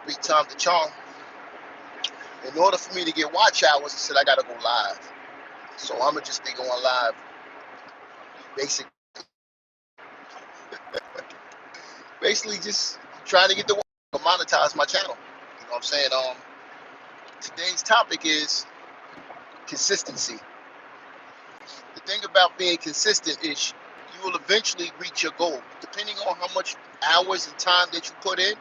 Big Time the Charm. In order for me to get watch hours, I said I gotta go live. So I'm gonna just be going live, basically, basically just trying to get the monetize my channel. You know what I'm saying? Today's topic is consistency. The thing about being consistent is you will eventually reach your goal, depending on how much hours and time that you put in,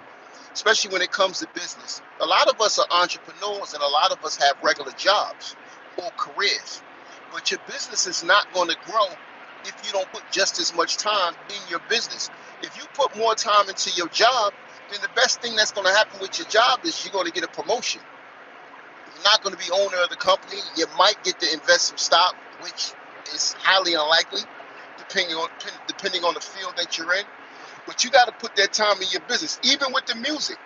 especially when it comes to business. A lot of us are entrepreneurs and a lot of us have regular jobs or careers, but your business is not going to grow if you don't put just as much time in your business. If you put more time into your job, then the best thing that's going to happen with your job is you're going to get a promotion. You're not going to be owner of the company. You might get to invest some stock, which is highly unlikely, depending on the field that you're in. But you got to put that time in your business. Even with the music,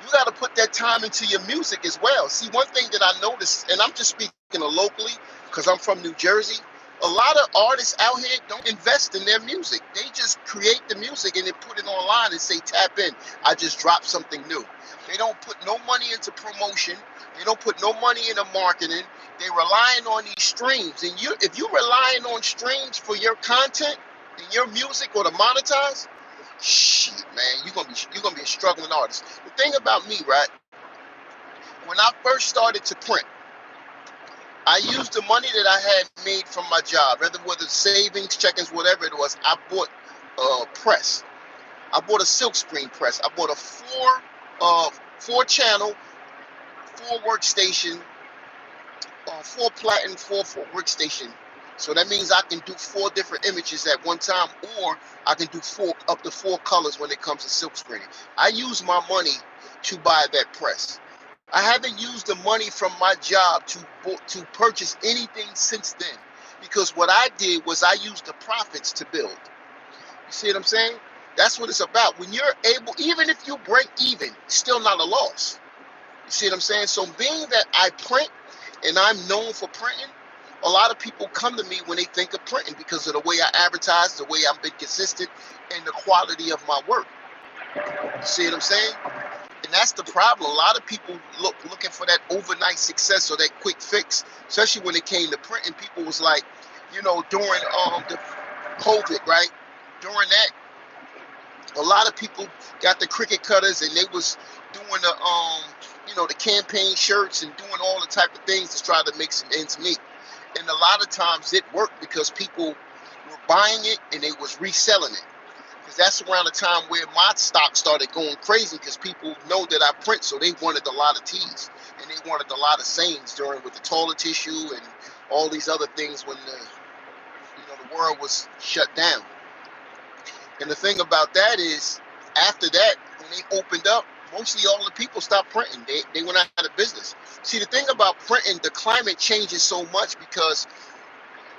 you got to put that time into your music as well. See, one thing that I noticed, and I'm just speaking locally because I'm from New Jersey, a lot of artists out here don't invest in their music. They just create the music and then put it online and say, tap in. I just dropped something new. They don't put no money into promotion. They don't put no money into marketing. They're relying on these streams. And if you're relying on streams for your content and your music or to monetize, shit, man, you're gonna be a struggling artist. The thing about me, right? When I first started to print, I used the money that I had made from my job, whether savings, check-ins, whatever it was. I bought a press. I bought a silk screen press. I bought a four channel, 4 platinum, 4 workstation. So that means I can do 4 different images at one time, or I can do up to 4 colors when it comes to silk screening. I use my money to buy that press. I haven't used the money from my job to purchase anything since then, because what I did was I used the profits to build. You see what I'm saying? That's what it's about. When you're able, even if you break even, it's still not a loss. You see what I'm saying? So being that I print and I'm known for printing, a lot of people come to me when they think of printing because of the way I advertise, the way I've been consistent, and the quality of my work. You see what I'm saying? And that's the problem. A lot of people looking for that overnight success or that quick fix, especially when it came to printing. People was like, during the COVID, right? During that, a lot of people got the Cricut cutters and they was doing the campaign shirts and doing all the type of things to try to make some ends meet. And a lot of times it worked because people were buying it and they was reselling it. Because that's around the time where my stock started going crazy, because people know that I print, so they wanted a lot of tees and they wanted a lot of sayings with the toilet tissue and all these other things when the world was shut down. And the thing about that is, after that, when they opened up, mostly all the people stopped printing. They went out of business. See, the thing about printing, the climate changes so much because,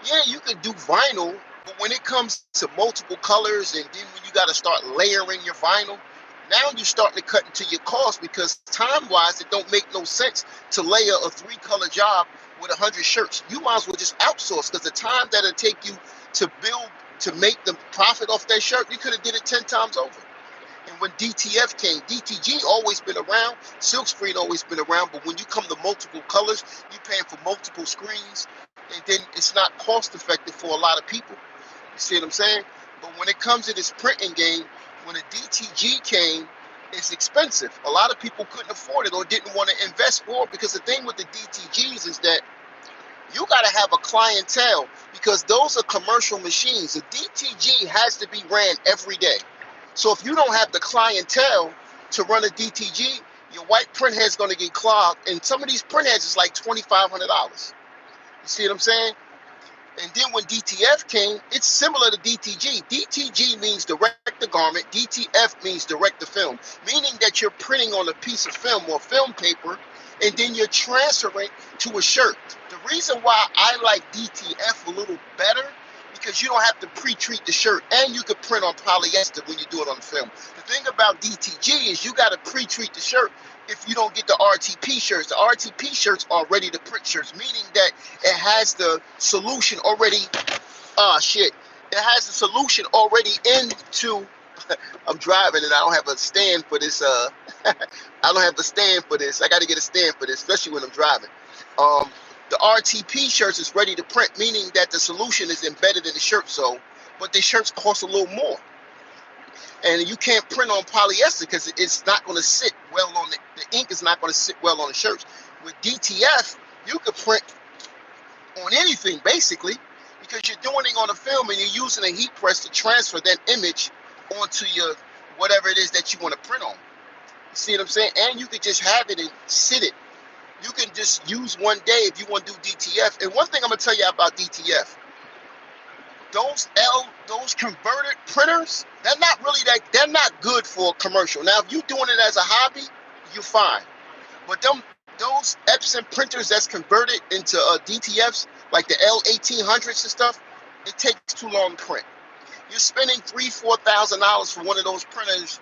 yeah, you can do vinyl, but when it comes to multiple colors and then when you got to start layering your vinyl, now you're starting to cut into your cost, because time-wise, it don't make no sense to layer a 3-color job with 100 shirts. You might as well just outsource, because the time that it'll take you to build, to make the profit off that shirt, you could have did it 10 times over. And when DTF came, DTG always been around, silk screen always been around, but when you come to multiple colors, you're paying for multiple screens, and then it's not cost effective for a lot of people. You see what I'm saying? But when it comes to this printing game, when the DTG came, it's expensive. A lot of people couldn't afford it or didn't want to invest more, because the thing with the DTGs is that you got to have a clientele, because those are commercial machines. The DTG has to be ran every day. So if you don't have the clientele to run a DTG, your white print head's going to get clogged. And some of these print heads is like $2,500. You see what I'm saying? And then when DTF came, it's similar to DTG. DTG means direct the garment. DTF means direct the film, meaning that you're printing on a piece of film or film paper, and then you're transferring to a shirt. The reason why I like DTF a little better, because you don't have to pre-treat the shirt, and you can print on polyester when you do it on the film. The thing about DTG is you got to pre-treat the shirt if you don't get the RTP shirts. The RTP shirts are ready to print shirts, meaning that it has the solution already, it has the solution already into, I'm driving and I don't have a stand for this, I don't have the stand for this. I got to get a stand for this, especially when I'm driving. Um, the RTP shirts is ready to print, meaning that the solution is embedded in the shirt. So, but the shirts cost a little more, and you can't print on polyester because it's not going to sit well on the ink is not going to sit well on the shirts. With DTF, you could print on anything basically because you're doing it on a film and you're using a heat press to transfer that image onto your whatever it is that you want to print on. You see what I'm saying? And you could just have it and sit it. You can just use one day if you want to do DTF. And one thing I'm gonna tell you about DTF, those converted printers, they're not good for commercial. Now, if you're doing it as a hobby, you're fine. But those Epson printers that's converted into DTFs, like the L1800s and stuff, it takes too long to print. You're spending $3,000-$4,000 for one of those printers.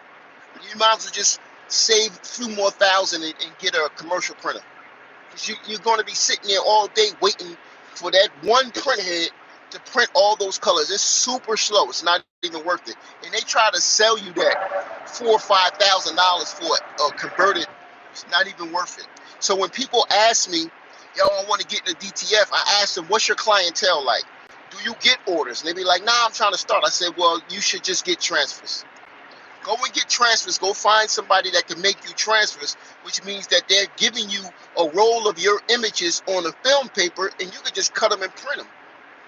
You might as well just save a few more thousand and get a commercial printer. Because you're going to be sitting there all day waiting for that one print head to print all those colors. It's super slow. It's not even worth it. And they try to sell you that $4,000 or $5,000 for a converted. It's not even worth it. So when people ask me, yo, I want to get into DTF, I ask them, what's your clientele like? Do you get orders? And they be like, nah, I'm trying to start. I said, well, you should just get transfers. Go and get transfers. Go find somebody that can make you transfers, which means that they're giving you a roll of your images on a film paper, and you can just cut them and print them.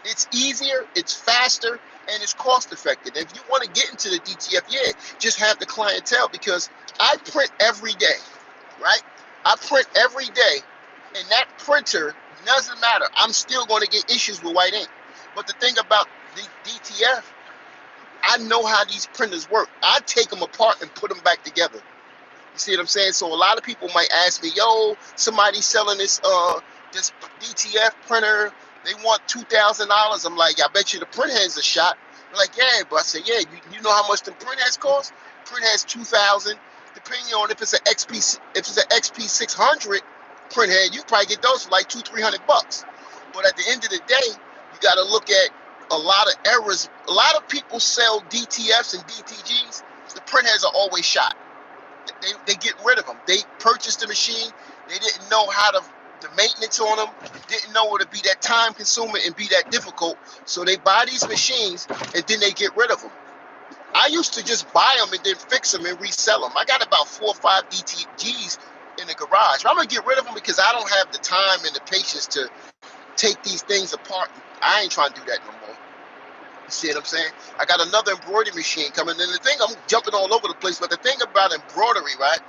It's easier, it's faster, and it's cost effective. If you want to get into the DTF, yeah, just have the clientele, because I print every day, right? I print every day, and that printer doesn't matter. I'm still going to get issues with white ink. But the thing about the DTF, I know how these printers work. I take them apart and put them back together. You see what I'm saying? So a lot of people might ask me, yo, somebody's selling this this DTF printer. They want $2,000. I'm like, I bet you the print head's a shot. They're like, yeah, but I said, yeah, you know how much the print heads cost? Print heads $2,000. Depending on if it's an XP 600 print head, you probably get those for like $200-$300. But at the end of the day, you got to look at a lot of errors. A lot of people sell DTFs and DTGs. The print heads are always shot. They get rid of them. They purchased the machine. They didn't know how the maintenance on them. Didn't know it would be that time consuming and be that difficult. So they buy these machines and then they get rid of them. I used to just buy them and then fix them and resell them. I got about 4 or 5 DTGs in the garage. I'm gonna get rid of them because I don't have the time and the patience to take these things apart. I ain't trying to do that no more. You see what I'm saying? I got another embroidery machine coming. And the thing, I'm jumping all over the place, but the thing about embroidery, right?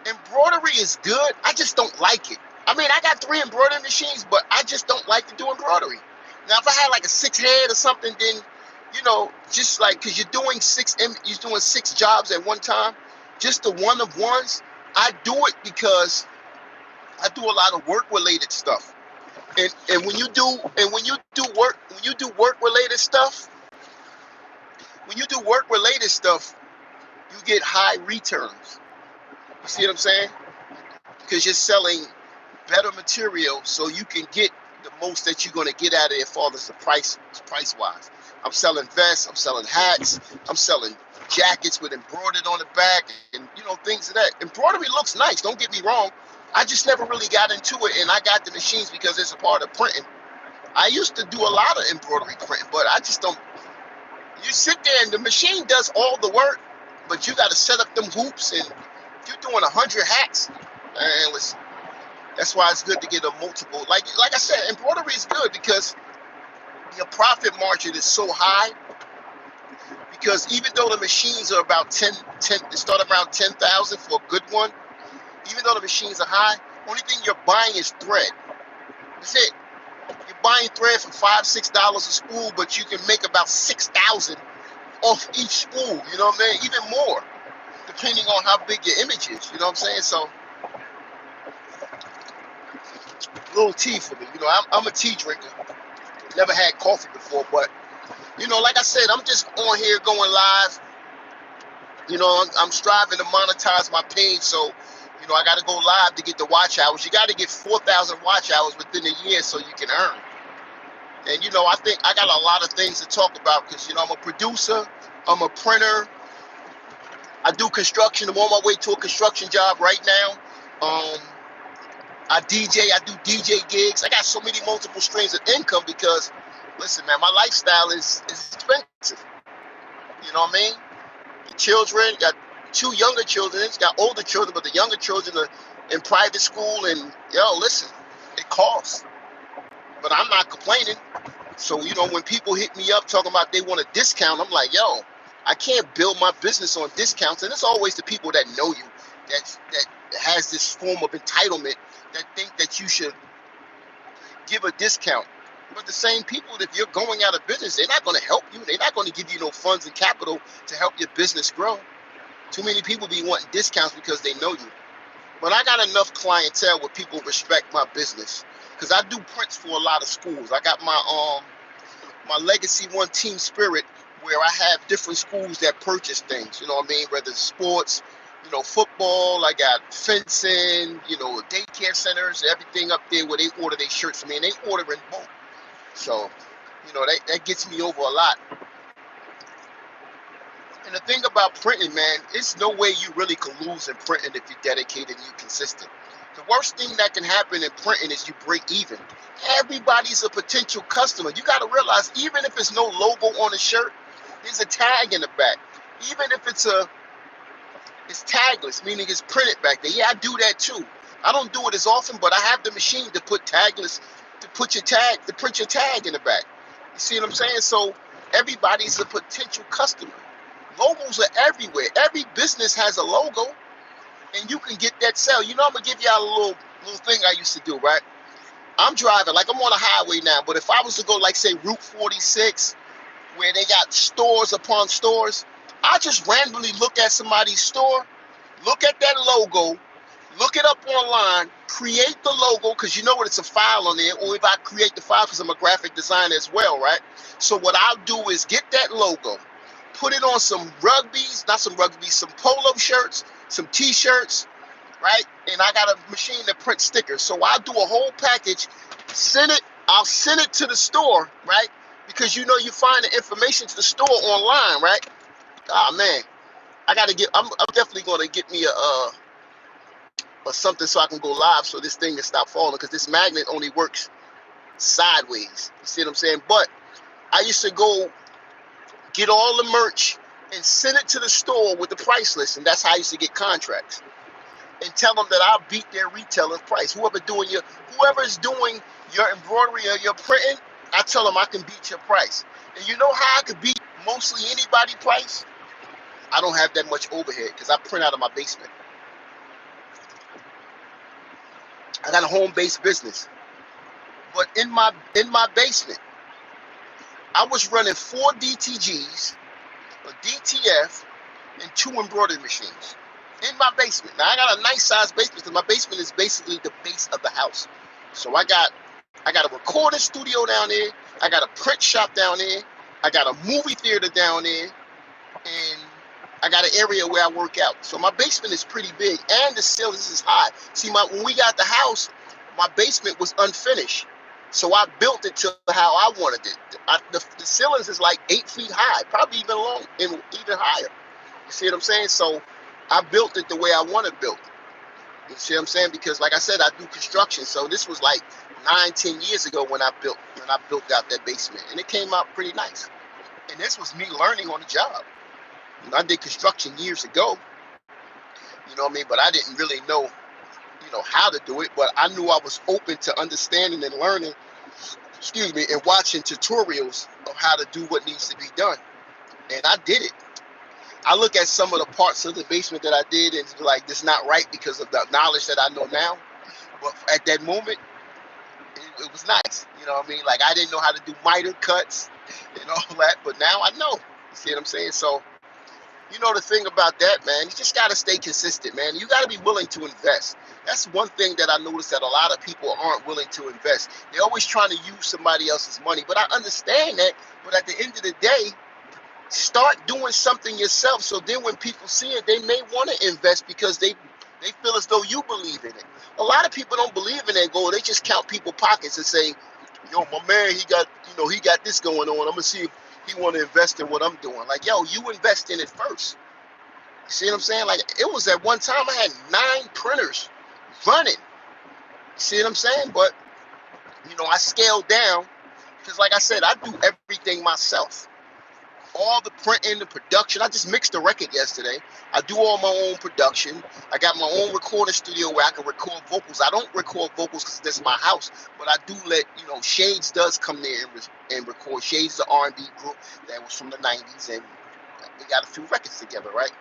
Embroidery is good. I just don't like it. I mean, I got 3 embroidery machines, but I just don't like to do embroidery. Now, if I had like a 6-head or something, then, you know, just like, because you're doing 6 jobs at one time, just the one of ones, I do it because I do a lot of work related stuff. And when you do work related stuff, you get high returns. You see what I'm saying? Because you're selling better material, so you can get the most that you're going to get out of it as far as the price wise. I'm selling vests, I'm selling hats, I'm selling jackets with embroidered on the back, and you know, things of that. Embroidery looks nice, don't get me wrong. I just never really got into it, and I got the machines because it's a part of printing. I used to do a lot of embroidery printing, but I just don't. You sit there and the machine does all the work, but you got to set up them hoops, and if you're doing 100 hats, man, listen. That's why it's good to get a multiple. Like I said, embroidery is good because your profit margin is so high. Because even though the machines are about 10 they start around 10,000 for a good one. Even though the machines are high, only thing you're buying is thread. That's it. You're buying thread for $5-$6 a spool, but you can make about 6,000 off each spool. You know what I mean? Even more, depending on how big your image is. You know what I'm saying? So, a little tea for me. You know, I'm a tea drinker. Never had coffee before, but you know, like I said, I'm just on here going live. You know, I'm striving to monetize my page, so you know, I got to go live to get the watch hours. You got to get 4,000 watch hours within a year so you can earn. And, you know, I think I got a lot of things to talk about because, you know, I'm a producer, I'm a printer, I do construction. I'm on my way to a construction job right now. Um, I DJ. I do DJ gigs. I got so many multiple streams of income because, listen, man, my lifestyle is expensive. You know what I mean? The children, got two younger children, got older children, but the younger children are in private school, and listen, it costs. But I'm not complaining. So, when people hit me up talking about they want a discount, I'm like, I can't build my business on discounts. And it's always the people that know you, that has this form of entitlement, that think that you should give a discount. But the same people, if you're going out of business, they're not going to help you. They're not going to give you no funds and capital to help your business grow. Too many people be wanting discounts because they know you. But I got enough clientele where people respect my business. Because I do prints for a lot of schools. I got my Legacy One Team Spirit, where I have different schools that purchase things. You know what I mean? Whether it's sports, football, I got fencing, daycare centers, everything up there where they order their shirts from me, and they order in bulk. So, that gets me over a lot. And the thing about printing, man, it's no way you really can lose in printing if you're dedicated and you're consistent. The worst thing that can happen in printing is you break even. Everybody's a potential customer. You got to realize, even if it's no logo on the shirt, there's a tag in the back. Even if it's tagless, meaning it's printed back there. Yeah, I do that too. I don't do it as often, but I have the machine to put tagless, to print your tag in the back. You see what I'm saying? So everybody's a potential customer. Logos are everywhere. Every business has a logo, and you can get that sale. I'm gonna give y'all a little thing I used to do, right? I'm driving, like I'm on a highway now, but if I was to go, like, say, Route 46, where they got stores upon stores, I just randomly look at somebody's store, look at that logo, look it up online, create the logo, because it's a file on there, or if I create the file, because I'm a graphic designer as well, right? So what I'll do is get that logo, put it on some some polo shirts, some t-shirts, right? And I got a machine that prints stickers. So I'll do a whole package, I'll send it to the store, right? Because you find the information to the store online, right? Ah, man, I'm definitely going to get me a something so I can go live so this thing can stop falling, because this magnet only works sideways. You see what I'm saying? But I used to go get all the merch and send it to the store with the price list, and that's how I used to get contracts. And tell them that I'll beat their retailing price. Whoever's doing your embroidery or your printing, I tell them I can beat your price. And you know how I could beat mostly anybody's price? I don't have that much overhead because I print out of my basement. I got a home-based business. But in my basement, I was running 4 DTGs, a DTF, and 2 embroidery machines in my basement. Now I got a nice size basement because my basement is basically the base of the house. So I got a recording studio down there. I got a print shop down there. I got a movie theater down there, and I got an area where I work out. So my basement is pretty big, and the ceilings is high. See, when we got the house, my basement was unfinished. So I built it to how I wanted it. The ceilings is like 8 feet high, probably even long and even higher. You see what I'm saying? So I built it the way I want to build it. You see what I'm saying? Because, like I said, I do construction. So this was like 9-10 years ago when I built out that basement, and it came out pretty nice. And this was me learning on the job. I did construction years ago. You know what I mean? But I didn't really know, how to do it. But I knew I was open to understanding and learning, and watching tutorials of how to do what needs to be done. And I did it. I look at some of the parts of the basement that I did and be like, this is not right because of the knowledge that I know now. But at that moment, it was nice. You know what I mean? Like, I didn't know how to do miter cuts and all that, but now I know. You see what I'm saying? So, the thing about that, man, you just got to stay consistent, man. You got to be willing to invest. That's one thing that I noticed that a lot of people aren't willing to invest. They're always trying to use somebody else's money. But I understand that. But at the end of the day, start doing something yourself. So then when people see it, they may want to invest because they feel as though you believe in it. A lot of people don't believe in that goal. They just count people's pockets and say, my man, he got this going on. I'm going to see if he want to invest in what I'm doing. Like, you invest in it first. See what I'm saying? Like, it was at one time I had 9 printers running. See what I'm saying? But, I scaled down because, like I said, I do everything myself. All the printing, the production. I just mixed the record yesterday. I do all my own production. I got my own recording studio where I can record vocals. I don't record vocals because this is my house, but I do let, Shades does come there and record. Shades, the R&B group that was from the 90s, and we got a few records together, right?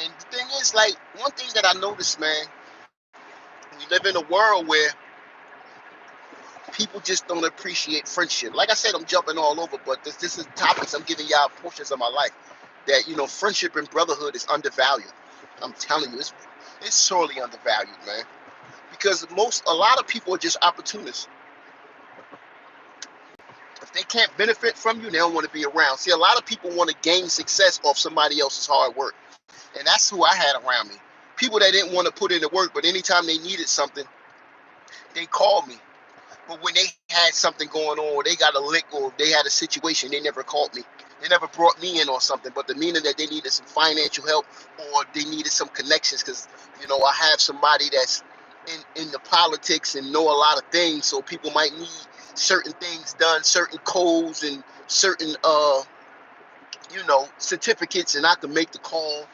And the thing is, like, one thing that I noticed, man, we live in a world where people just don't appreciate friendship. Like I said, I'm jumping all over, but this is topics I'm giving y'all portions of my life that, friendship and brotherhood is undervalued. I'm telling you, it's sorely undervalued, man. Because a lot of people are just opportunists. If they can't benefit from you, they don't want to be around. See, a lot of people want to gain success off somebody else's hard work. And that's who I had around me. People that didn't want to put in the work, but anytime they needed something, they called me. But when they had something going on, or they got a lick, or they had a situation, they never called me. They never brought me in on something. But the meaning that they needed some financial help, or they needed some connections, because I have somebody that's in the politics and know a lot of things, so people might need certain things done, certain codes and certain certificates, and I can make the call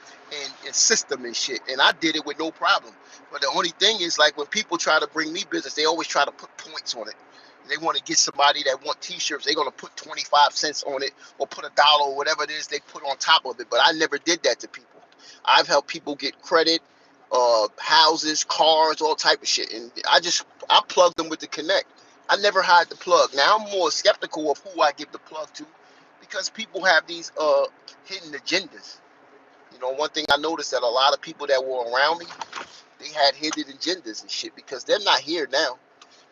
and system and shit. And I did it with no problem. But the only thing is, like, when people try to bring me business, they always try to put points on it. They want to get somebody that want t-shirts, they're going to put 25 cents on it, or put $1 or whatever it is they put on top of it. But I never did that to people. I've helped people get credit, houses, cars, all type of shit. And I plugged them with the connect. I never hide the plug. Now I'm more skeptical of who I give the plug to, because people have these hidden agendas. One thing I noticed, that a lot of people that were around me, they had hidden agendas and shit, because they're not here now.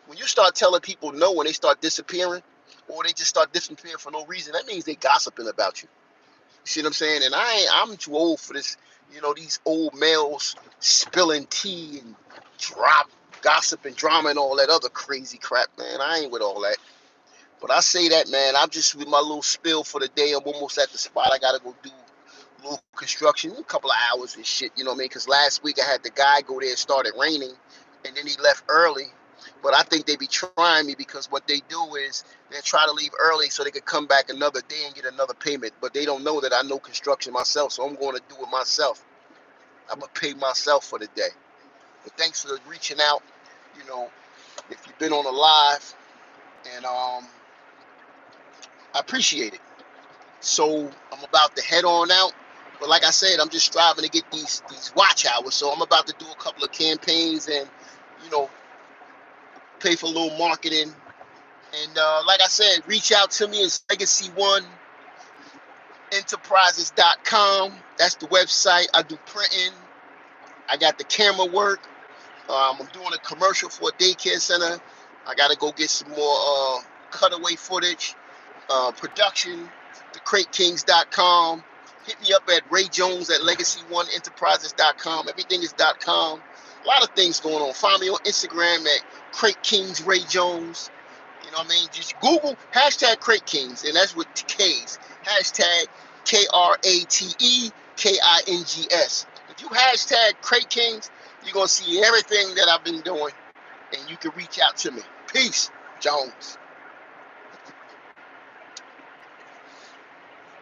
When you start telling people no, when they start disappearing, or they just start disappearing for no reason, that means they gossiping about you. You see what I'm saying? And I'm too old for this. These old males spilling tea and gossip and drama and all that other crazy crap, man. I ain't with all that. But I say that, man, I'm just with my little spill for the day. I'm almost at the spot. I gotta go do a little construction, a couple of hours and shit, you know what I mean? Because last week I had the guy go there, it started raining, and then he left early. But I think they be trying me, because what they do is they try to leave early so they could come back another day and get another payment. But they don't know that I know construction myself, so I'm going to do it myself. I'm going to pay myself for the day. But thanks for reaching out. If you've been on a live, and I appreciate it. So I'm about to head on out. But like I said, I'm just striving to get these watch hours. So I'm about to do a couple of campaigns and, pay for a little marketing. And like I said, reach out to me. It's legacy1enterprises.com. That's the website. I do printing. I got the camera work. I'm doing a commercial for a daycare center. I got to go get some more cutaway footage, production. TheCrateKings.com. Hit me up at Ray Jones at legacy1enterprises.com. Everything is .com. A lot of things going on. Find me on Instagram at Crate Kings Ray Jones. You know what I mean? Just Google hashtag Crate Kings, and that's with K's. Hashtag KrateKings. If you hashtag Crate Kings, you're going to see everything that I've been doing, and you can reach out to me. Peace, Jones.